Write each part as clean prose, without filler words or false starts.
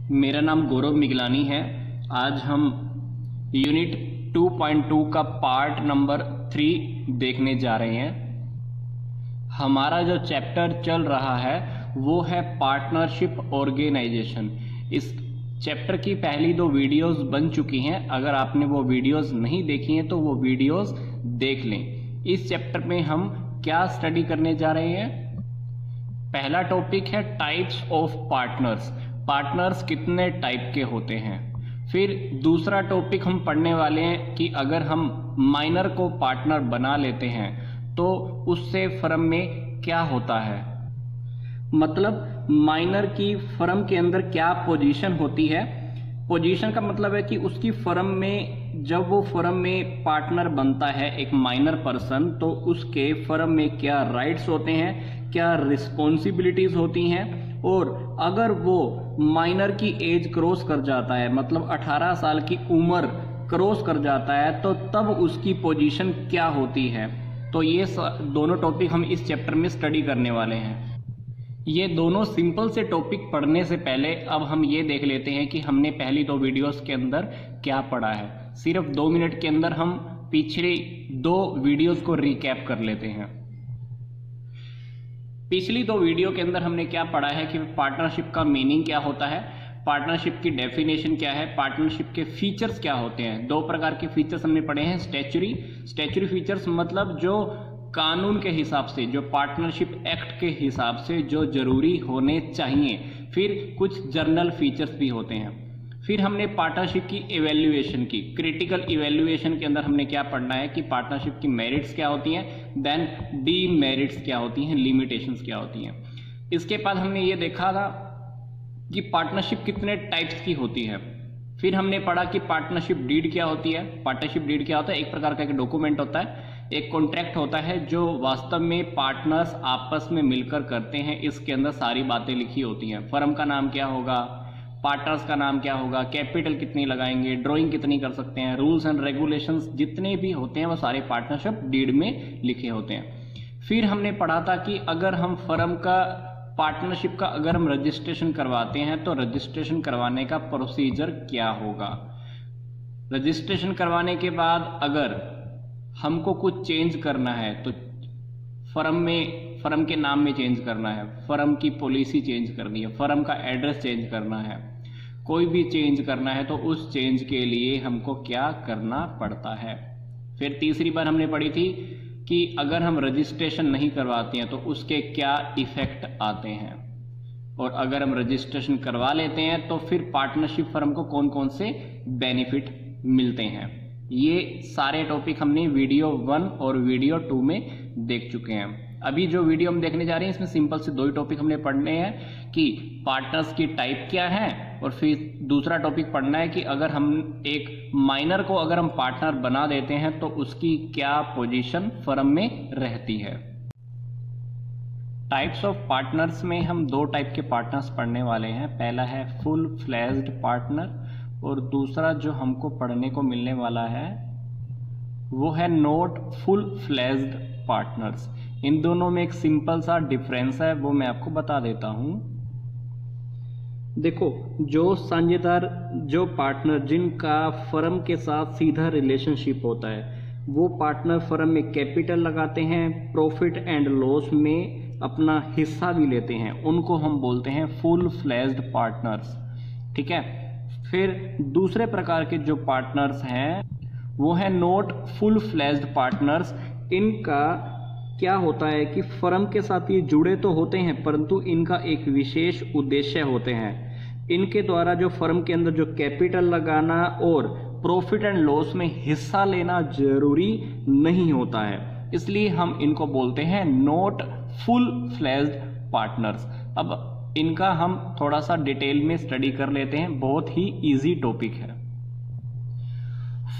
मेरा नाम गौरव मिगलानी है। आज हम यूनिट 2.2 का पार्ट नंबर 3 देखने जा रहे हैं। हमारा जो चैप्टर चल रहा है वो है पार्टनरशिप ऑर्गेनाइजेशन। इस चैप्टर की पहली 2 वीडियोस बन चुकी हैं। अगर आपने वो वीडियोस नहीं देखी हैं तो वो वीडियोस देख लें। इस चैप्टर में हम क्या स्टडी करने जा रहे हैं? पहला टॉपिक है टाइप्स ऑफ पार्टनर्स। पार्टनर्स कितने टाइप के होते हैं। फिर दूसरा टॉपिक हम पढ़ने वाले हैं कि अगर हम माइनर को पार्टनर बना लेते हैं तो उससे फर्म में क्या होता है, मतलब माइनर की फर्म के अंदर क्या पोजीशन होती है। पोजीशन का मतलब है कि उसकी फर्म में जब वो फर्म में पार्टनर बनता है एक माइनर पर्सन, तो उसके फर्म में क्या राइट्स होते हैं, क्या रिस्पॉन्सिबिलिटीज होती हैं, और अगर वो माइनर की एज क्रॉस कर जाता है, मतलब 18 साल की उम्र क्रॉस कर जाता है, तो तब उसकी पोजीशन क्या होती है। तो ये दोनों टॉपिक हम इस चैप्टर में स्टडी करने वाले हैं। ये दोनों सिंपल से टॉपिक पढ़ने से पहले अब हम ये देख लेते हैं कि हमने पहली 2 वीडियोस के अंदर क्या पढ़ा है। सिर्फ 2 मिनट के अंदर हम पिछली 2 वीडियोस को रिकैप कर लेते हैं। पिछली 2 वीडियो के अंदर हमने क्या पढ़ा है कि पार्टनरशिप का मीनिंग क्या होता है, पार्टनरशिप की डेफिनेशन क्या है, पार्टनरशिप के फीचर्स क्या होते हैं। 2 प्रकार के फीचर्स हमने पढ़े हैं। स्टैच्यूरी फीचर्स मतलब जो कानून के हिसाब से, जो पार्टनरशिप एक्ट के हिसाब से जो जरूरी होने चाहिए। फिर कुछ जर्नल फीचर्स भी होते हैं। फिर हमने पार्टनरशिप की इवैल्यूएशन की। क्रिटिकल इवैल्यूएशन के अंदर हमने क्या पढ़ना है कि पार्टनरशिप की मेरिट्स क्या होती हैं, देन डीमेरिट्स क्या होती हैं, लिमिटेशंस क्या होती हैं। इसके बाद हमने ये देखा था कि पार्टनरशिप कितने टाइप्स की होती है। फिर हमने पढ़ा कि पार्टनरशिप डीड क्या होती है। पार्टनरशिप डीड क्या होता है? एक प्रकार का एक डॉक्यूमेंट होता है, एक कॉन्ट्रैक्ट होता है जो वास्तव में पार्टनर्स आपस में मिलकर करते हैं। इसके अंदर सारी बातें लिखी होती हैं। फर्म का नाम क्या होगा, पार्टनर्स का नाम क्या होगा, कैपिटल कितनी लगाएंगे, ड्राइंग कितनी कर सकते हैं, रूल्स एंड रेगुलेशंस जितने भी होते हैं वो सारे पार्टनरशिप डीड में लिखे होते हैं। फिर हमने पढ़ा था कि अगर हम फर्म का पार्टनरशिप का अगर हम रजिस्ट्रेशन करवाते हैं तो रजिस्ट्रेशन करवाने का प्रोसीजर क्या होगा। रजिस्ट्रेशन करवाने के बाद अगर हमको कुछ चेंज करना है तो फर्म के नाम में चेंज करना है, फर्म की पॉलिसी चेंज करनी है, फर्म का एड्रेस चेंज करना है, कोई भी चेंज करना है तो उस चेंज के लिए हमको क्या करना पड़ता है। फिर तीसरी बार हमने पढ़ी थी कि अगर हम रजिस्ट्रेशन नहीं करवाते हैं तो उसके क्या इफेक्ट आते हैं, और अगर हम रजिस्ट्रेशन करवा लेते हैं तो फिर पार्टनरशिप फर्म को कौन कौन से बेनिफिट मिलते हैं। ये सारे टॉपिक हमने वीडियो 1 और वीडियो 2 में देख चुके हैं। अभी जो वीडियो हम देखने जा रहे हैं इसमें सिंपल से 2 ही टॉपिक हमने पढ़ने हैं कि पार्टनर्स की टाइप क्या है, और फिर दूसरा टॉपिक पढ़ना है कि अगर हम एक माइनर को अगर हम पार्टनर बना देते हैं तो उसकी क्या पोजीशन फर्म में रहती है। टाइप्स ऑफ पार्टनर्स में हम 2 टाइप के पार्टनर्स पढ़ने वाले हैं। पहला है फुल फ्लेज्ड पार्टनर, और दूसरा जो हमको पढ़ने को मिलने वाला है वो है नॉट फुल फ्लेज्ड पार्टनर्स। इन दोनों में एक सिंपल सा डिफरेंस है, वो मैं आपको बता देता हूं। देखो, जो साझेदार, जो पार्टनर जिनका फर्म के साथ सीधा रिलेशनशिप होता है, वो पार्टनर फर्म में कैपिटल लगाते हैं, प्रॉफिट एंड लॉस में अपना हिस्सा भी लेते हैं, उनको हम बोलते हैं फुल फ्लेज्ड पार्टनर्स। ठीक है। फिर दूसरे प्रकार के जो पार्टनर्स हैं वो है नॉट फुल फ्लेज्ड पार्टनर्स। इनका क्या होता है कि फर्म के साथ ये जुड़े तो होते हैं परंतु इनका एक विशेष उद्देश्य होते हैं। इनके द्वारा जो फर्म के अंदर जो कैपिटल लगाना और प्रॉफिट एंड लॉस में हिस्सा लेना जरूरी नहीं होता है, इसलिए हम इनको बोलते हैं नॉट फुल फ्लेज्ड पार्टनर्स। अब इनका हम थोड़ा सा डिटेल में स्टडी कर लेते हैं, बहुत ही इजी टॉपिक है।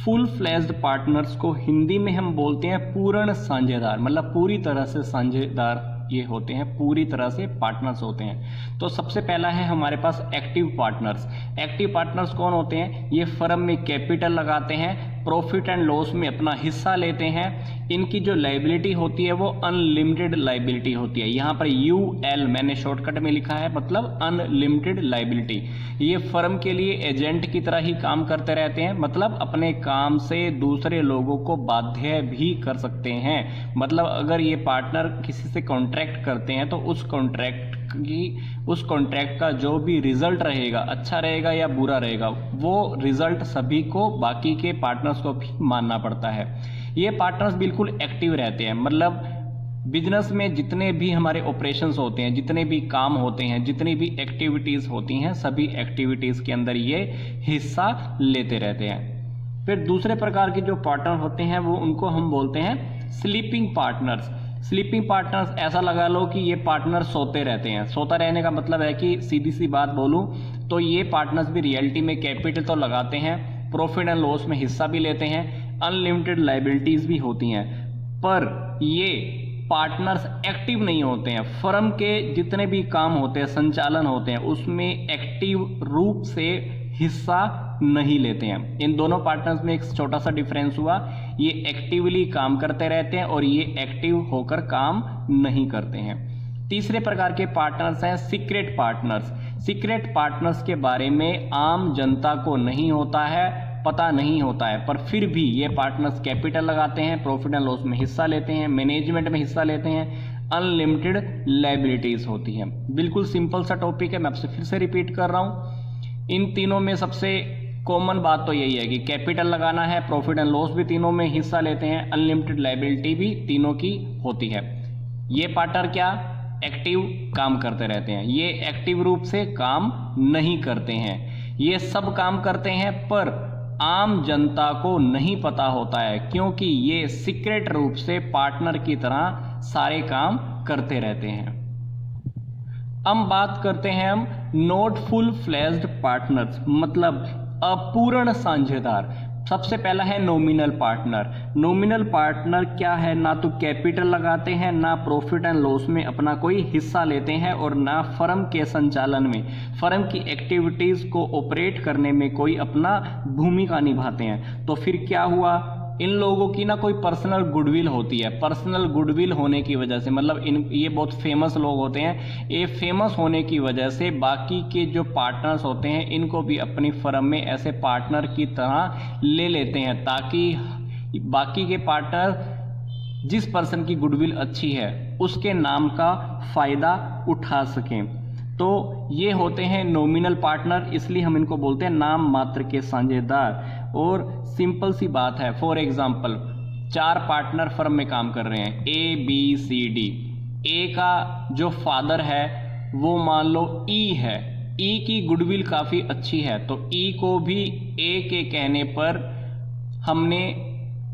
फुल फ्लेज्ड पार्टनर्स को हिंदी में हम बोलते हैं पूर्ण साझेदार, मतलब पूरी तरह से साझेदार ये होते हैं, पूरी तरह से पार्टनर्स होते हैं। तो सबसे पहला है हमारे पास एक्टिव पार्टनर्स। एक्टिव पार्टनर्स कौन होते हैं? ये फर्म में कैपिटल लगाते हैं, प्रॉफिट एंड लॉस में अपना हिस्सा लेते हैं, इनकी जो लायबिलिटी होती है वो अनलिमिटेड लायबिलिटी होती है। यहाँ पर UL मैंने शॉर्टकट में लिखा है, मतलब अनलिमिटेड लायबिलिटी। ये फर्म के लिए एजेंट की तरह ही काम करते रहते हैं, मतलब अपने काम से दूसरे लोगों को बाध्य भी कर सकते हैं। मतलब अगर ये पार्टनर किसी से कॉन्ट्रैक्ट करते हैं तो उस कॉन्ट्रैक्ट का जो भी रिजल्ट रहेगा, अच्छा रहेगा या बुरा रहेगा, वो रिजल्ट सभी को, बाकी के पार्टनर्स को भी मानना पड़ता है। ये पार्टनर्स बिल्कुल एक्टिव रहते हैं, मतलब बिजनेस में जितने भी हमारे ऑपरेशंस होते हैं, जितने भी काम होते हैं, जितनी भी एक्टिविटीज होती हैं, सभी एक्टिविटीज के अंदर ये हिस्सा लेते रहते हैं। फिर दूसरे प्रकार के जो पार्टनर होते हैं वो उनको हम बोलते हैं स्लीपिंग पार्टनर्स। स्लीपिंग पार्टनर्स ऐसा लगा लो कि ये पार्टनर सोते रहते हैं। सोता रहने का मतलब है कि सीधी सी बात बोलूं तो ये पार्टनर्स भी रियलिटी में कैपिटल तो लगाते हैं, प्रॉफिट एंड लॉस में हिस्सा भी लेते हैं, अनलिमिटेड लायबिलिटीज भी होती हैं, पर ये पार्टनर्स एक्टिव नहीं होते हैं। फर्म के जितने भी काम होते हैं, संचालन होते हैं, उसमें एक्टिव रूप से हिस्सा नहीं लेते हैं। इन दोनों पार्टनर्स में एक छोटा सा डिफरेंस हुआ, ये एक्टिवली काम करते रहते हैं और ये एक्टिव होकर काम नहीं करते हैं। तीसरे प्रकार के पार्टनर्स हैं सीक्रेट पार्टनर्स। सीक्रेट पार्टनर्स के बारे में आम जनता को नहीं होता है, पता नहीं होता है, पर फिर भी ये पार्टनर्स कैपिटल लगाते हैं, प्रॉफिट एंड लॉस में हिस्सा लेते हैं, मैनेजमेंट में हिस्सा लेते हैं, अनलिमिटेड लायबिलिटीज होती हैं। बिल्कुल सिंपल सा टॉपिक है, मैं आपसे फिर से रिपीट कर रहा हूं। इन तीनों में सबसे कॉमन बात तो यही है कि कैपिटल लगाना है, प्रॉफिट एंड लॉस भी तीनों में हिस्सा लेते हैं, अनलिमिटेड लायबिलिटी भी तीनों की होती है। ये पार्टनर क्या एक्टिव काम करते रहते हैं, ये एक्टिव रूप से काम नहीं करते हैं। ये सब काम करते हैं पर आम जनता को नहीं पता होता है, क्योंकि ये सीक्रेट रूप से पार्टनर की तरह सारे काम करते रहते हैं। अब बात करते हैं हम नॉट फुल फ्लेज्ड पार्टनर्स, मतलब अपूर्ण साझेदार। सबसे पहला है नॉमिनल पार्टनर। नॉमिनल पार्टनर क्या है, ना तो कैपिटल लगाते हैं, ना प्रॉफिट एंड लॉस में अपना कोई हिस्सा लेते हैं, और ना फर्म के संचालन में, फर्म की एक्टिविटीज को ऑपरेट करने में कोई अपना भूमिका निभाते हैं। तो फिर क्या हुआ, इन लोगों की ना कोई पर्सनल गुडविल होती है। पर्सनल गुडविल होने की वजह से, मतलब ये बहुत फेमस लोग होते हैं, ये फेमस होने की वजह से बाकी के जो पार्टनर्स होते हैं इनको भी अपनी फर्म में ऐसे पार्टनर की तरह ले लेते हैं, ताकि बाकी के पार्टनर जिस पर्सन की गुडविल अच्छी है उसके नाम का फायदा उठा सकें। तो ये होते हैं नॉमिनल पार्टनर, इसलिए हम इनको बोलते हैं नाम मात्र के साझेदार। और सिंपल सी बात है, फॉर एग्जाम्पल 4 पार्टनर फर्म में काम कर रहे हैं, ABCD। ए का जो फादर है वो मान लो E है, E की गुडविल काफी अच्छी है, तो E को भी A के कहने पर हमने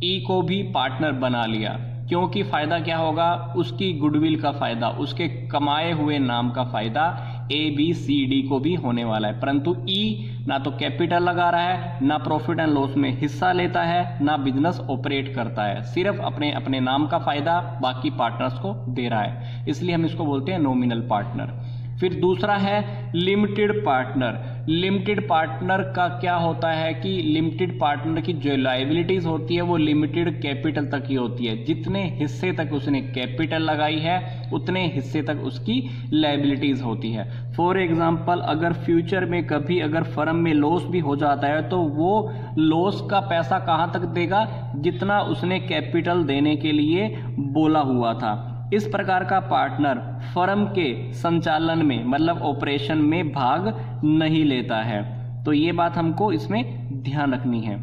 E को भी पार्टनर बना लिया, क्योंकि फायदा क्या होगा, उसकी गुडविल का फायदा, उसके कमाए हुए नाम का फायदा ABCD को भी होने वाला है। परंतु E ना तो कैपिटल लगा रहा है, ना प्रॉफिट एंड लॉस में हिस्सा लेता है, ना बिजनेस ऑपरेट करता है, सिर्फ अपने अपने नाम का फायदा बाकी पार्टनर्स को दे रहा है, इसलिए हम इसको बोलते हैं नॉमिनल पार्टनर। फिर दूसरा है लिमिटेड पार्टनर। लिमिटेड पार्टनर का क्या होता है कि लिमिटेड पार्टनर की जो लायबिलिटीज होती है वो लिमिटेड कैपिटल तक ही होती है, जितने हिस्से तक उसने कैपिटल लगाई है उतने हिस्से तक उसकी लायबिलिटीज होती है। फॉर एग्जांपल अगर फ्यूचर में कभी अगर फर्म में लॉस भी हो जाता है तो वो लॉस का पैसा कहां तक देगा, जितना उसने कैपिटल देने के लिए बोला हुआ था। इस प्रकार का पार्टनर फर्म के संचालन में, मतलब ऑपरेशन में भाग नहीं लेता है, तो ये बात हमको इसमें ध्यान रखनी है।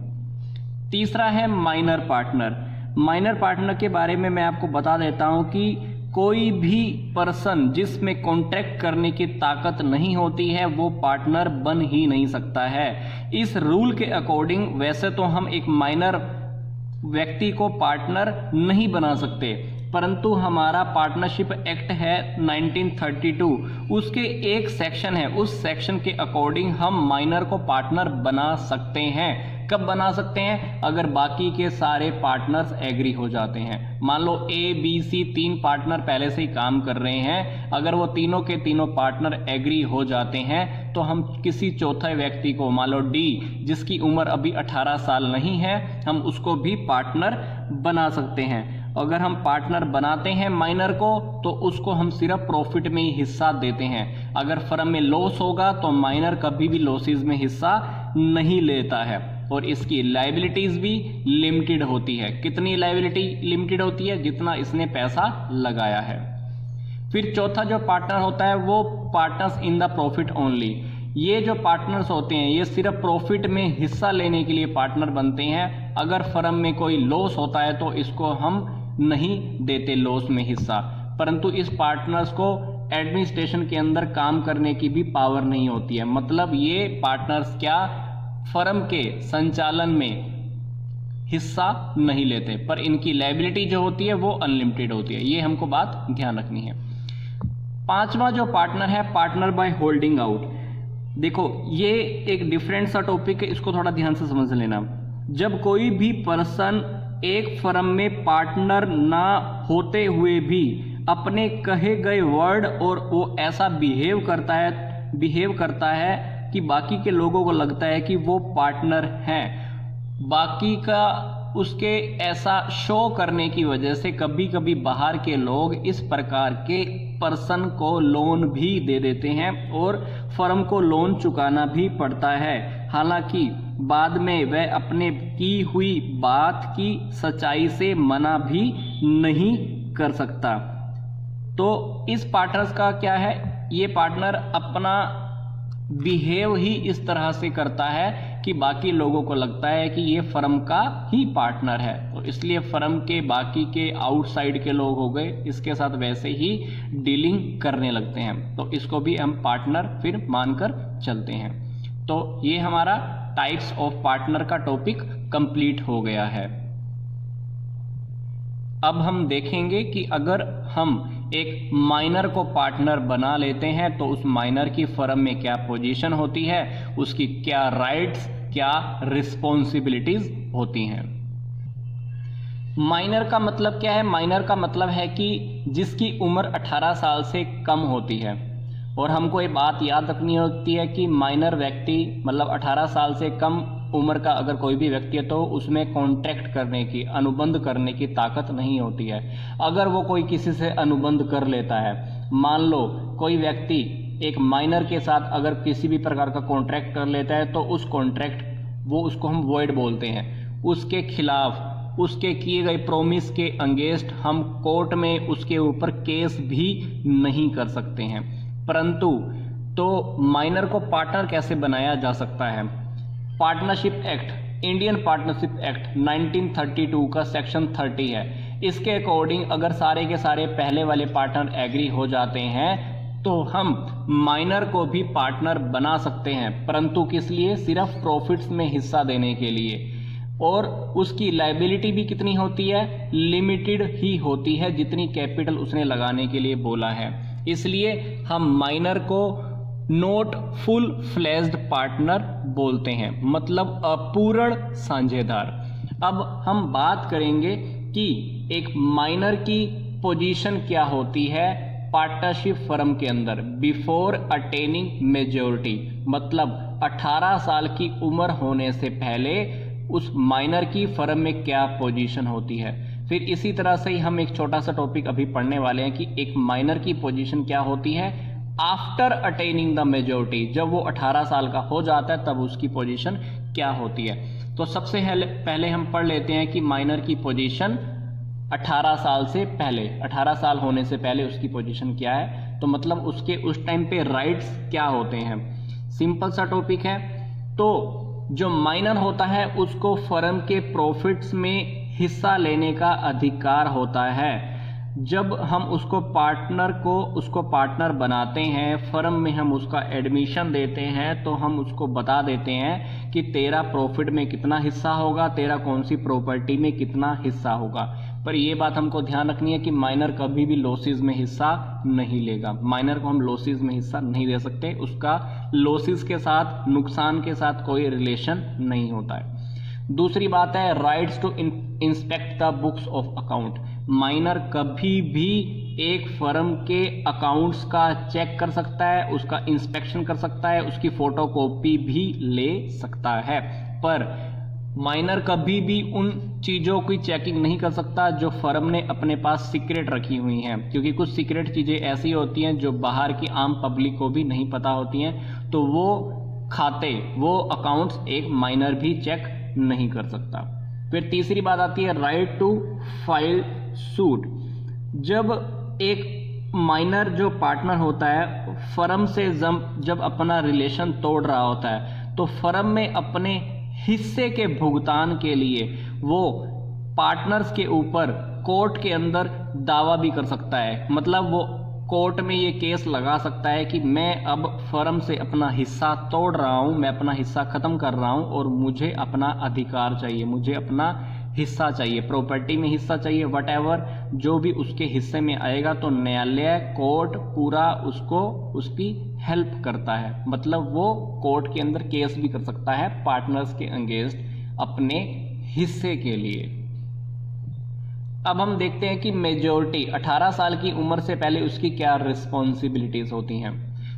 तीसरा है माइनर पार्टनर। माइनर पार्टनर के बारे में मैं आपको बता देता हूं कि कोई भी पर्सन जिसमें कॉन्ट्रैक्ट करने की ताकत नहीं होती है वो पार्टनर बन ही नहीं सकता है। इस रूल के अकॉर्डिंग वैसे तो हम एक माइनर व्यक्ति को पार्टनर नहीं बना सकते, परंतु हमारा पार्टनरशिप एक्ट है 1932, उसके एक सेक्शन है, उस सेक्शन के अकॉर्डिंग हम माइनर को पार्टनर बना सकते हैं। कब बना सकते हैं? अगर बाकी के सारे पार्टनर्स एग्री हो जाते हैं। मान लो ए बी सी 3 पार्टनर पहले से ही काम कर रहे हैं, अगर वो तीनों के तीनों पार्टनर एग्री हो जाते हैं तो हम किसी चौथे व्यक्ति को, मान लो डी जिसकी उम्र अभी 18 साल नहीं है, हम उसको भी पार्टनर बना सकते हैं। अगर हम पार्टनर बनाते हैं माइनर को तो उसको हम सिर्फ प्रॉफिट में ही हिस्सा देते हैं। अगर फर्म में लॉस होगा तो माइनर कभी भी लॉसेस में हिस्सा नहीं लेता है। और इसकी लायबिलिटीज भी लिमिटेड होती है। कितनी लायबिलिटी लिमिटेड होती है? जितना इसने पैसा लगाया है। फिर चौथा जो पार्टनर होता है वो partners in the profit only. ये जो पार्टनर्स होते हैं ये सिर्फ प्रॉफिट में हिस्सा लेने के लिए पार्टनर बनते हैं। अगर फर्म में कोई लॉस होता है तो इसको हम नहीं देते लॉस में हिस्सा, परंतु इस पार्टनर्स को एडमिनिस्ट्रेशन के अंदर काम करने की भी पावर नहीं होती है। मतलब ये पार्टनर्स क्या फर्म के संचालन में हिस्सा नहीं लेते, पर इनकी लायबिलिटी जो होती है वो अनलिमिटेड होती है। ये हमको बात ध्यान रखनी है। पांचवा जो पार्टनर है, पार्टनर बाय होल्डिंग आउट। देखो ये एक डिफरेंट सा टॉपिक है, इसको थोड़ा ध्यान से समझ लेना। जब कोई भी पर्सन एक फर्म में पार्टनर ना होते हुए भी अपने कहे गए वर्ड और वो ऐसा बिहेव करता है कि बाकी के लोगों को लगता है कि वो पार्टनर हैं, बाकी का उसके ऐसा शो करने की वजह से कभी कभी बाहर के लोग इस प्रकार के पर्सन को लोन भी दे देते हैं और फर्म को लोन चुकाना भी पड़ता है। हालांकि बाद में वह अपने की हुई बात की सच्चाई से मना भी नहीं कर सकता। तो इस पार्टनर्स का क्या है, ये पार्टनर अपना बिहेव ही इस तरह से करता है कि बाकी लोगों को लगता है कि ये फर्म का ही पार्टनर है, तो इसलिए फर्म के बाकी के आउटसाइड के लोग हो गए इसके साथ वैसे ही डीलिंग करने लगते हैं, तो इसको भी हम पार्टनर फिर मानकर चलते हैं। तो ये हमारा टाइप्स ऑफ पार्टनर का टॉपिक कंप्लीट हो गया है। अब हम देखेंगे कि अगर हम एक माइनर को पार्टनर बना लेते हैं तो उस माइनर की फर्म में क्या पोजीशन होती है, उसकी क्या राइट्स, क्या रिस्पॉन्सिबिलिटीज होती हैं। माइनर का मतलब क्या है? माइनर का मतलब है कि जिसकी उम्र 18 साल से कम होती है। और हमको ये बात याद रखनी होती है कि माइनर व्यक्ति मतलब 18 साल से कम उम्र का अगर कोई भी व्यक्ति है तो उसमें कॉन्ट्रैक्ट करने की, अनुबंध करने की ताकत नहीं होती है। अगर वो कोई किसी से अनुबंध कर लेता है, मान लो कोई व्यक्ति एक माइनर के साथ अगर किसी भी प्रकार का कॉन्ट्रैक्ट कर लेता है तो उस कॉन्ट्रैक्ट उसको हम वॉइड बोलते हैं। उसके खिलाफ उसके किए गए प्रॉमिस के अगेंस्ट हम कोर्ट में उसके ऊपर केस भी नहीं कर सकते हैं। परंतु तो माइनर को पार्टनर कैसे बनाया जा सकता है? Partnership act, Indian partnership act 1932 का सेक्शन 30 है। इसके अकॉर्डिंग अगर सारे के सारे पहले वाले पार्टनर एग्री हो जाते हैं तो हम माइनर को भी पार्टनर बना सकते हैं, परंतु किस लिए? सिर्फ प्रॉफिट्स में हिस्सा देने के लिए। और उसकी लायबिलिटी भी कितनी होती है? लिमिटेड ही होती है, जितनी कैपिटल उसने लगाने के लिए बोला है। इसलिए हम माइनर को नॉट फुल फ्लेज्ड पार्टनर बोलते हैं, मतलब अपूर्ण साझेदार। अब हम बात करेंगे कि एक माइनर की पोजीशन क्या होती है पार्टनरशिप फर्म के अंदर बिफोर अटेनिंग मेजॉरिटी, मतलब 18 साल की उम्र होने से पहले उस माइनर की फर्म में क्या पोजीशन होती है। फिर इसी तरह से ही हम एक छोटा सा टॉपिक अभी पढ़ने वाले हैं कि एक माइनर की पोजीशन क्या होती है आफ्टर अटेनिंग द मेजॉरिटी, जब वो 18 साल का हो जाता है तब उसकी पोजीशन क्या होती है। तो सबसे पहले हम पढ़ लेते हैं कि माइनर की पोजीशन 18 साल से पहले, 18 साल होने से पहले उसकी पोजीशन क्या है, तो मतलब उसके उस टाइम पे राइट्स क्या होते हैं। सिंपल सा टॉपिक है। तो जो माइनर होता है उसको फर्म के प्रॉफिट्स में हिस्सा लेने का अधिकार होता है। जब हम उसको पार्टनर बनाते हैं, फर्म में हम उसका एडमिशन देते हैं, तो हम उसको बता देते हैं कि तेरा प्रॉफिट में कितना हिस्सा होगा, तेरा कौन सी प्रॉपर्टी में कितना हिस्सा होगा। पर यह बात हमको ध्यान रखनी है कि माइनर कभी भी लॉसेस में हिस्सा नहीं लेगा। माइनर को हम लॉसेस में हिस्सा नहीं दे सकते, उसका लॉसेस के साथ, नुकसान के साथ कोई रिलेशन नहीं होता है। दूसरी बात है rights to inspect the books of account. Minor कभी भी एक फर्म के अकाउंट्स का चेक कर सकता है, उसका इंस्पेक्शन कर सकता है, उसकी फोटोकॉपी भी ले सकता है, पर माइनर कभी भी उन चीज़ों की चेकिंग नहीं कर सकता जो फर्म ने अपने पास सीक्रेट रखी हुई हैं, क्योंकि कुछ सीक्रेट चीज़ें ऐसी होती हैं जो बाहर की आम पब्लिक को भी नहीं पता होती हैं, तो वो खाते, वो अकाउंट्स एक माइनर भी चेक नहीं कर सकता। फिर तीसरी बात आती है राइट टू फाइल सूट। जब एक माइनर जो पार्टनर होता है फर्म से जब अपना रिलेशन तोड़ रहा होता है, तो फर्म में अपने हिस्से के भुगतान के लिए वो पार्टनर्स के ऊपर कोर्ट के अंदर दावा भी कर सकता है। मतलब वो कोर्ट में ये केस लगा सकता है कि मैं अब फर्म से अपना हिस्सा तोड़ रहा हूं, मैं अपना हिस्सा खत्म कर रहा हूं और मुझे अपना अधिकार चाहिए, मुझे अपना हिस्सा चाहिए, प्रॉपर्टी में हिस्सा चाहिए, वटएवर जो भी उसके हिस्से में आएगा। तो न्यायालय, कोर्ट पूरा उसको उसकी हेल्प करता है। मतलब वो कोर्ट के अंदर केस भी कर सकता है पार्टनर्स के अगेंस्ट अपने हिस्से के लिए। अब हम देखते हैं कि मेजॉरिटी 18 साल की उम्र से पहले उसकी क्या रिस्पॉन्सिबिलिटीज होती हैं।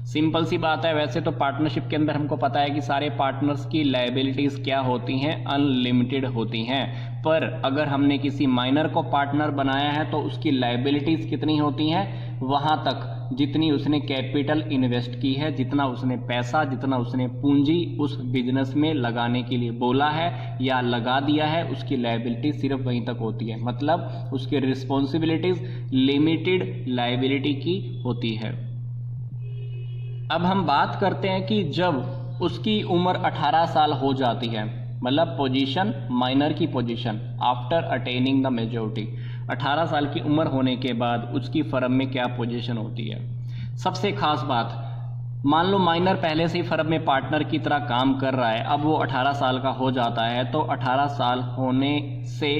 सिंपल सी बात है, वैसे तो पार्टनरशिप के अंदर हमको पता है कि सारे पार्टनर्स की लायबिलिटीज क्या होती हैं, अनलिमिटेड होती हैं। पर अगर हमने किसी माइनर को पार्टनर बनाया है तो उसकी लायबिलिटीज कितनी होती हैं, वहां तक जितनी उसने कैपिटल इन्वेस्ट की है, जितना उसने पैसा, जितना उसने पूंजी उस बिजनेस में लगाने के लिए बोला है या लगा दिया है, उसकी लायबिलिटी सिर्फ वहीं तक होती है। मतलब उसकी रिस्पॉन्सिबिलिटीज लिमिटेड लायबिलिटी की होती है। अब हम बात करते हैं कि जब उसकी उम्र 18 साल हो जाती है, मतलब पोजीशन, माइनर की position after attaining the majority, 18 साल की उम्र होने के बाद उसकी फर्म में क्या पोजीशन होती है। सबसे खास बात, मान लो माइनर पहले से ही फर्म में पार्टनर की तरह काम कर रहा है, अब वो 18 साल का हो जाता है, तो 18 साल होने से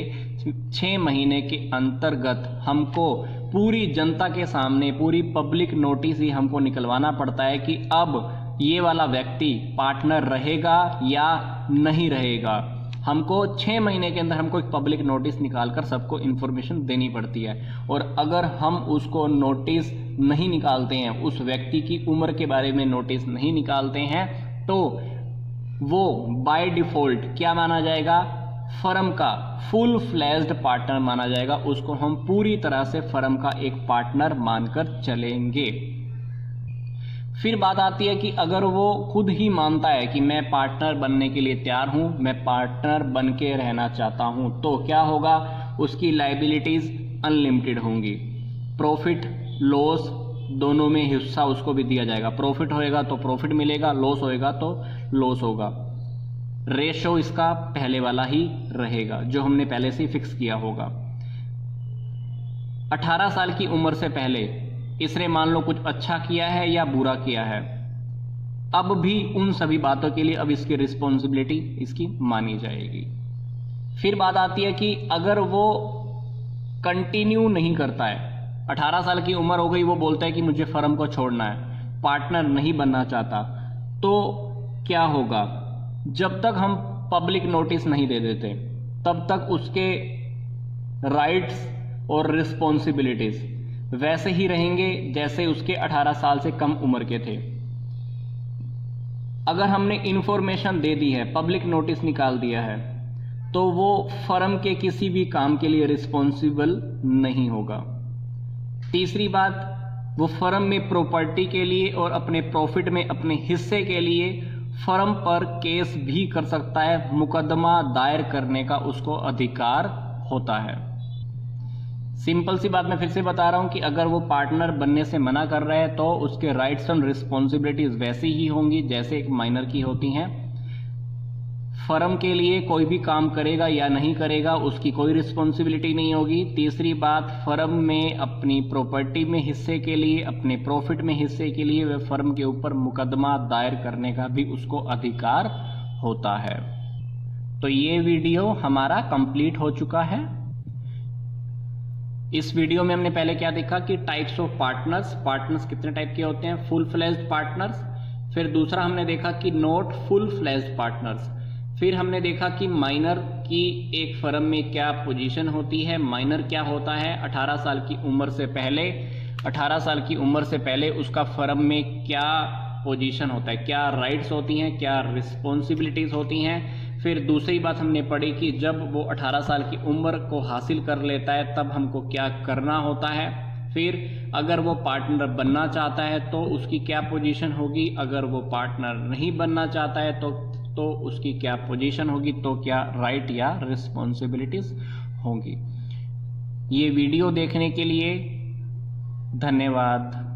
6 महीने के अंतर्गत हमको पूरी जनता के सामने, पूरी पब्लिक नोटिस ही हमको निकलवाना पड़ता है कि अब ये वाला व्यक्ति पार्टनर रहेगा या नहीं रहेगा। हमको 6 महीने के अंदर हमको एक पब्लिक नोटिस निकालकर सबको इन्फॉर्मेशन देनी पड़ती है। और अगर हम उसको नोटिस नहीं निकालते हैं, उस व्यक्ति की उम्र के बारे में नोटिस नहीं निकालते हैं, तो वो बाय डिफॉल्ट क्या माना जाएगा, फर्म का फुल फ्लेज्ड पार्टनर माना जाएगा। उसको हम पूरी तरह से फर्म का एक पार्टनर मानकर चलेंगे। फिर बात आती है कि अगर वो खुद ही मानता है कि मैं पार्टनर बनने के लिए तैयार हूं, मैं पार्टनर बन के रहना चाहता हूं, तो क्या होगा, उसकी लायबिलिटीज अनलिमिटेड होंगी। प्रॉफिट लॉस दोनों में हिस्सा उसको भी दिया जाएगा। प्रॉफिट होएगा तो प्रॉफिट मिलेगा, लॉस होएगा तो लॉस होगा। रेशो इसका पहले वाला ही रहेगा जो हमने पहले से फिक्स किया होगा। 18 साल की उम्र से पहले इसने मान लो कुछ अच्छा किया है या बुरा किया है, अब भी उन सभी बातों के लिए अब इसकी रिस्पॉन्सिबिलिटी इसकी मानी जाएगी। फिर बात आती है कि अगर वो कंटिन्यू नहीं करता है, 18 साल की उम्र हो गई, वो बोलता है कि मुझे फर्म को छोड़ना है, पार्टनर नहीं बनना चाहता, तो क्या होगा, जब तक हम पब्लिक नोटिस नहीं दे देते तब तक उसके राइट्स और रिस्पॉन्सिबिलिटीज वैसे ही रहेंगे जैसे उसके 18 साल से कम उम्र के थे। अगर हमने इंफॉर्मेशन दे दी है, पब्लिक नोटिस निकाल दिया है, तो वो फर्म के किसी भी काम के लिए रिस्पॉन्सिबल नहीं होगा। तीसरी बात, वो फर्म में प्रॉपर्टी के लिए और अपने प्रॉफिट में अपने हिस्से के लिए फर्म पर केस भी कर सकता है, मुकदमा दायर करने का उसको अधिकार होता है। सिंपल सी बात मैं फिर से बता रहा हूं कि अगर वो पार्टनर बनने से मना कर रहा है तो उसके राइट्स एंड रिस्पॉन्सिबिलिटीज वैसी ही होंगी जैसे एक माइनर की होती हैं। फर्म के लिए कोई भी काम करेगा या नहीं करेगा उसकी कोई रिस्पॉन्सिबिलिटी नहीं होगी। तीसरी बात, फर्म में अपनी प्रॉपर्टी में हिस्से के लिए, अपने प्रॉफिट में हिस्से के लिए वह फर्म के ऊपर मुकदमा दायर करने का भी उसको अधिकार होता है। तो ये वीडियो हमारा कंप्लीट हो चुका है। इस वीडियो में हमने पहले क्या देखा कि टाइप्स ऑफ पार्टनर्स कितने टाइप के होते हैं, फुल फ्लेज्ड पार्टनर्स। फिर दूसरा हमने देखा कि नॉट फुल फ्लेज्ड पार्टनर्स। फिर हमने देखा कि माइनर की एक फर्म में क्या पोजीशन होती है। माइनर क्या होता है, 18 साल की उम्र से पहले, 18 साल की उम्र से पहले उसका फर्म में क्या पोजीशन होता है, क्या राइट्स होती हैं, क्या रिस्पॉन्सिबिलिटीज होती हैं। फिर दूसरी बात हमने पढ़ी कि जब वो 18 साल की उम्र को हासिल कर लेता है तब हमको क्या करना होता है। फिर अगर वो पार्टनर बनना चाहता है तो उसकी क्या पोजीशन होगी, अगर वो पार्टनर नहीं बनना चाहता है तो उसकी क्या पोजीशन होगी, तो क्या राइट या रिस्पॉन्सिबिलिटीज होंगी। ये वीडियो देखने के लिए धन्यवाद।